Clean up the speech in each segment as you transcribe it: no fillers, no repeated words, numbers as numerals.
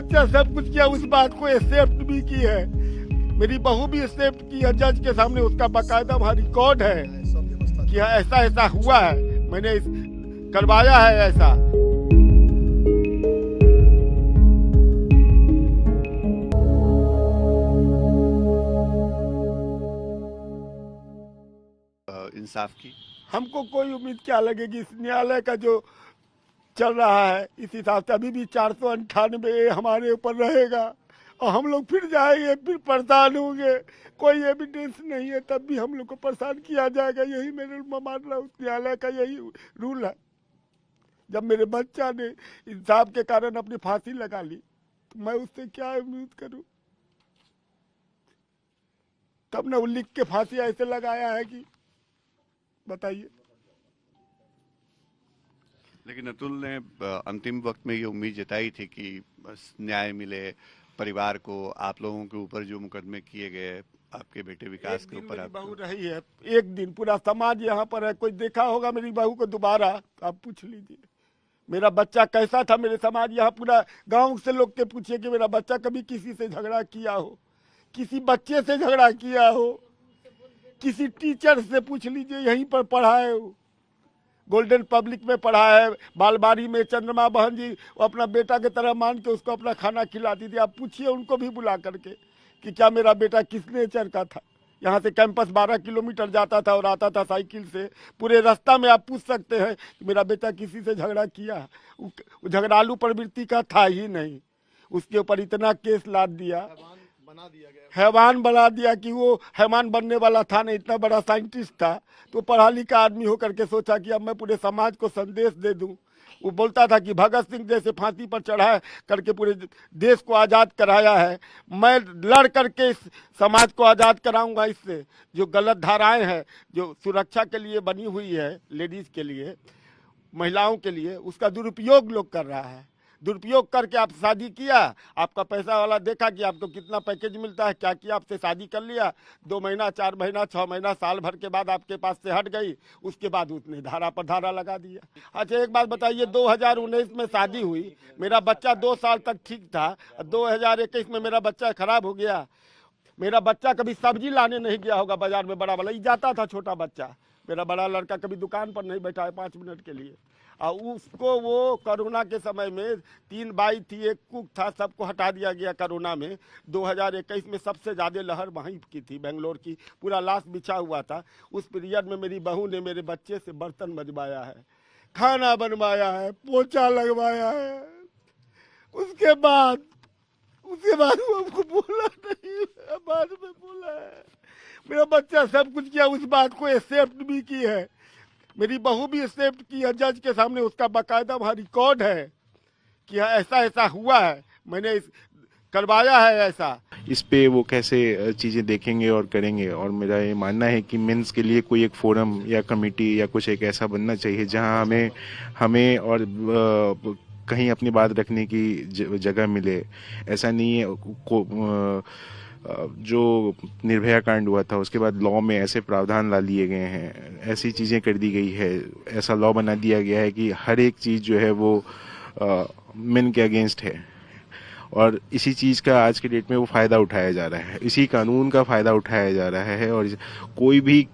बच्चा सब कुछ किया, उस बात को एक्सेप्ट भी की है, मेरी बहू भी एक्सेप्ट की है जज के सामने, उसका बाकायदा वहाँ रिकॉर्ड है कि ऐसा ऐसा हुआ है, मैंने करवाया है ऐसा। इंसाफ की हमको कोई उम्मीद क्या लगेगी, इस न्यायालय का जो चल रहा है इस हिसाब से अभी भी 498 हमारे ऊपर रहेगा और हम लोग फिर जाएंगे, फिर परेशान होंगे, कोई एविडेंस नहीं है तब भी हम लोग को परेशान किया जाएगा। यही मेरे मान रहा हूँ, न्यायालय का यही रूल है। जब मेरे बच्चा ने इंसाफ के कारण अपनी फांसी लगा ली तो मैं उससे क्या उम्मीद करूं। तब ने वो लिख के फांसी ऐसे लगाया है कि बताइए। लेकिन अतुल ने अंतिम वक्त में ये उम्मीद जताई थी कि बस न्याय मिले परिवार को, आप लोगों के ऊपर जो मुकदमे किए गए आपके बेटे विकास के ऊपर। मेरी बहू रही है एक दिन, पूरा समाज यहाँ पर है, कोई देखा होगा मेरी बहू को दोबारा आप पूछ लीजिए मेरा बच्चा कैसा था। मेरे समाज यहाँ पूरा गांव से लोग के पूछिए कि मेरा बच्चा कभी किसी से झगड़ा किया हो, किसी बच्चे से झगड़ा किया हो, किसी टीचर से पूछ लीजिए, यहीं पर पढ़ा है वो, गोल्डन पब्लिक में पढ़ा है, बालबाड़ी में चंद्रमा बहन जी अपना बेटा की तरह मान के उसको अपना खाना खिलाती थी। आप पूछिए उनको भी बुला करके कि क्या मेरा बेटा किस नेचर का था। यहाँ से कैंपस 12 किलोमीटर जाता था और आता था साइकिल से, पूरे रास्ता में आप पूछ सकते हैं कि मेरा बेटा किसी से झगड़ा किया। झगड़ालू प्रवृत्ति का था ही नहीं, उसके ऊपर इतना केस लाद दिया, हैवान बना दिया कि वो हैवान बनने वाला था नहीं, इतना बड़ा साइंटिस्ट था। तो पढ़ा लिखा आदमी होकर के सोचा कि अब मैं पूरे समाज को संदेश दे दूं। वो बोलता था कि भगत सिंह जैसे फांसी पर चढ़ा करके पूरे देश को आज़ाद कराया है, मैं लड़ करके इस समाज को आज़ाद कराऊंगा। इससे जो गलत धाराएं हैं जो सुरक्षा के लिए बनी हुई है, लेडीज़ के लिए, महिलाओं के लिए, उसका दुरुपयोग लोग कर रहा है। दुरुपयोग करके आप शादी किया, आपका पैसा वाला देखा कि आपको कितना पैकेज मिलता है, क्या किया, आपसे शादी कर लिया, 2 महीना 4 महीना 6 महीना साल भर के बाद आपके पास से हट गई, उसके बाद उसने धारा पर धारा लगा दिया। अच्छा एक बात बताइए, 2019 में शादी हुई, मेरा बच्चा 2 साल तक ठीक था, 2021 में मेरा बच्चा खराब हो गया। मेरा बच्चा कभी सब्जी लाने नहीं गया होगा बाजार में, बड़ा वाला जाता था, छोटा बच्चा मेरा बड़ा लड़का कभी दुकान पर नहीं बैठा है 5 मिनट के लिए। और उसको वो कोरोना के समय में 3 बाई थी, 1 कुक था, सबको हटा दिया गया कोरोना में। 2021 में सबसे ज़्यादा लहर वहीं की थी, बेंगलोर की, पूरा लाश बिछा हुआ था। उस पीरियड में मेरी बहू ने मेरे बच्चे से बर्तन मजवाया है, खाना बनवाया है, पोछा लगवाया है। उसके बाद वो हमको बोला नहीं, बाद में बोला है। मेरा बच्चा सब कुछ किया, उस बात को एक्सेप्ट भी की है, मेरी बहू भी एक्सेप्ट की है जज के सामने, उसका बाकायदा वहाँ रिकॉर्ड है कि ऐसा ऐसा हुआ है, मैंने करवाया है ऐसा। इस पे वो कैसे चीज़ें देखेंगे और करेंगे। और मेरा ये मानना है कि मेंस के लिए कोई एक फोरम या कमेटी या कुछ एक ऐसा बनना चाहिए जहां हमें और कहीं अपनी बात रखने की जगह मिले। ऐसा नहीं है जो निर्भया कांड हुआ था उसके बाद लॉ में ऐसे प्रावधान ला लिए गए हैं, ऐसी चीज़ें कर दी गई है, ऐसा लॉ बना दिया गया है कि हर एक चीज़ जो है वो मेन के अगेंस्ट है। और इसी चीज़ का आज के डेट में वो फ़ायदा उठाया जा रहा है, इसी कानून का फ़ायदा उठाया जा रहा है। और कोई भी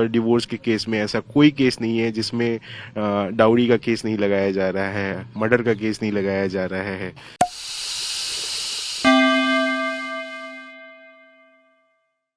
डिवोर्स के केस में ऐसा कोई केस नहीं है जिसमें डाउरी का केस नहीं लगाया जा रहा है, मर्डर का केस नहीं लगाया जा रहा है।